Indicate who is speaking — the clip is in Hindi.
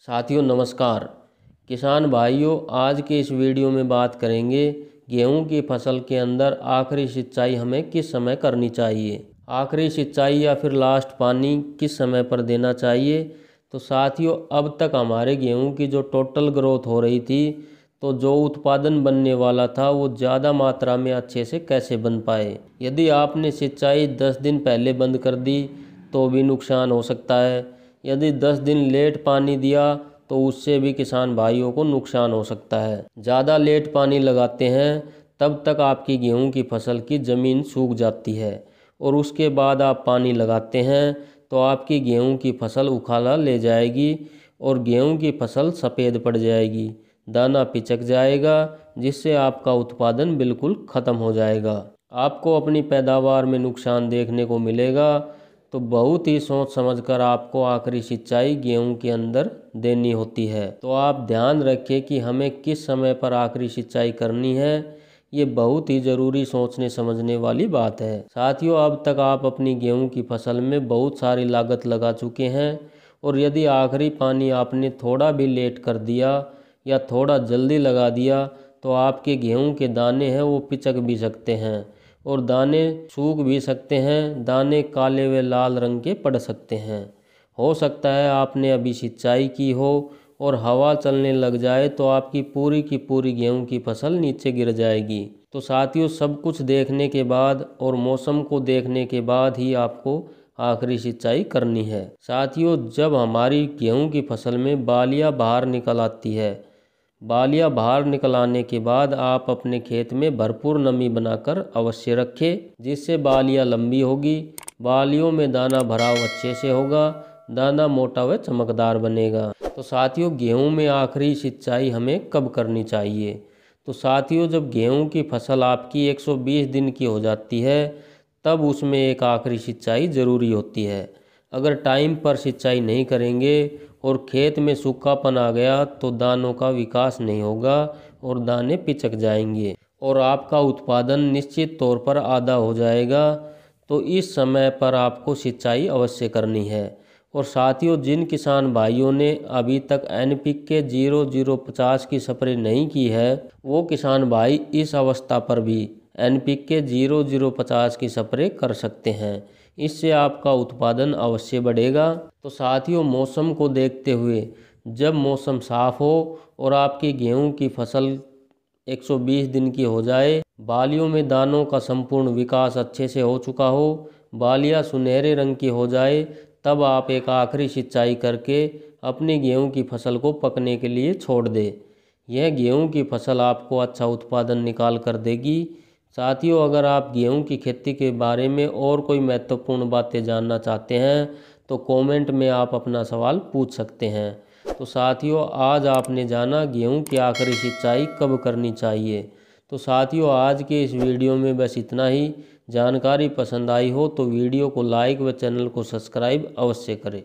Speaker 1: साथियों नमस्कार। किसान भाइयों, आज के इस वीडियो में बात करेंगे गेहूं की फसल के अंदर आखिरी सिंचाई हमें किस समय करनी चाहिए। आखिरी सिंचाई या फिर लास्ट पानी किस समय पर देना चाहिए। तो साथियों, अब तक हमारे गेहूं की जो टोटल ग्रोथ हो रही थी, तो जो उत्पादन बनने वाला था वो ज़्यादा मात्रा में अच्छे से कैसे बन पाए। यदि आपने सिंचाई 10 दिन पहले बंद कर दी तो भी नुकसान हो सकता है। यदि 10 दिन लेट पानी दिया तो उससे भी किसान भाइयों को नुकसान हो सकता है। ज़्यादा लेट पानी लगाते हैं तब तक आपकी गेहूं की फसल की ज़मीन सूख जाती है और उसके बाद आप पानी लगाते हैं तो आपकी गेहूं की फसल उखाला ले जाएगी और गेहूं की फसल सफ़ेद पड़ जाएगी, दाना पिचक जाएगा, जिससे आपका उत्पादन बिल्कुल ख़त्म हो जाएगा। आपको अपनी पैदावार में नुकसान देखने को मिलेगा। तो बहुत ही सोच समझकर आपको आखिरी सिंचाई गेहूं के अंदर देनी होती है। तो आप ध्यान रखें कि हमें किस समय पर आखिरी सिंचाई करनी है। ये बहुत ही ज़रूरी सोचने समझने वाली बात है। साथियों, अब तक आप अपनी गेहूं की फसल में बहुत सारी लागत लगा चुके हैं और यदि आखिरी पानी आपने थोड़ा भी लेट कर दिया या थोड़ा जल्दी लगा दिया तो आपके गेहूं के दाने हैं वो पिचक भी सकते हैं और दाने सूख भी सकते हैं। दाने काले व लाल रंग के पड़ सकते हैं। हो सकता है आपने अभी सिंचाई की हो और हवा चलने लग जाए तो आपकी पूरी की पूरी गेहूं की फसल नीचे गिर जाएगी। तो साथियों, सब कुछ देखने के बाद और मौसम को देखने के बाद ही आपको आखिरी सिंचाई करनी है। साथियों, जब हमारी गेहूं की फसल में बालियां बाहर निकल आती है, बालियां बाहर निकल आने के बाद आप अपने खेत में भरपूर नमी बनाकर अवश्य रखें, जिससे बालियां लंबी होगी, बालियों में दाना भराव अच्छे से होगा, दाना मोटा व चमकदार बनेगा। तो साथियों, गेहूं में आखिरी सिंचाई हमें कब करनी चाहिए। तो साथियों, जब गेहूं की फसल आपकी 120 दिन की हो जाती है तब उसमें एक आखिरी सिंचाई ज़रूरी होती है। अगर टाइम पर सिंचाई नहीं करेंगे और खेत में सूखापन आ गया तो दानों का विकास नहीं होगा और दाने पिचक जाएंगे और आपका उत्पादन निश्चित तौर पर आधा हो जाएगा। तो इस समय पर आपको सिंचाई अवश्य करनी है। और साथियों, जिन किसान भाइयों ने अभी तक NPK 0050 की स्प्रे नहीं की है, वो किसान भाई इस अवस्था पर भी NPK 0050 की स्प्रे कर सकते हैं। इससे आपका उत्पादन अवश्य बढ़ेगा। तो साथियों, मौसम को देखते हुए जब मौसम साफ हो और आपकी गेहूं की फसल 120 दिन की हो जाए, बालियों में दानों का संपूर्ण विकास अच्छे से हो चुका हो, बालियां सुनहरे रंग की हो जाए, तब आप एक आखिरी सिंचाई करके अपनी गेहूं की फसल को पकने के लिए छोड़ दें। यह गेहूं की फसल आपको अच्छा उत्पादन निकाल कर देगी। साथियों, अगर आप गेहूं की खेती के बारे में और कोई महत्वपूर्ण बातें जानना चाहते हैं तो कमेंट में आप अपना सवाल पूछ सकते हैं। तो साथियों, आज आपने जाना गेहूं की आखिरी सिंचाई कब करनी चाहिए। तो साथियों, आज के इस वीडियो में बस इतना ही। जानकारी पसंद आई हो तो वीडियो को लाइक व चैनल को सब्सक्राइब अवश्य करें।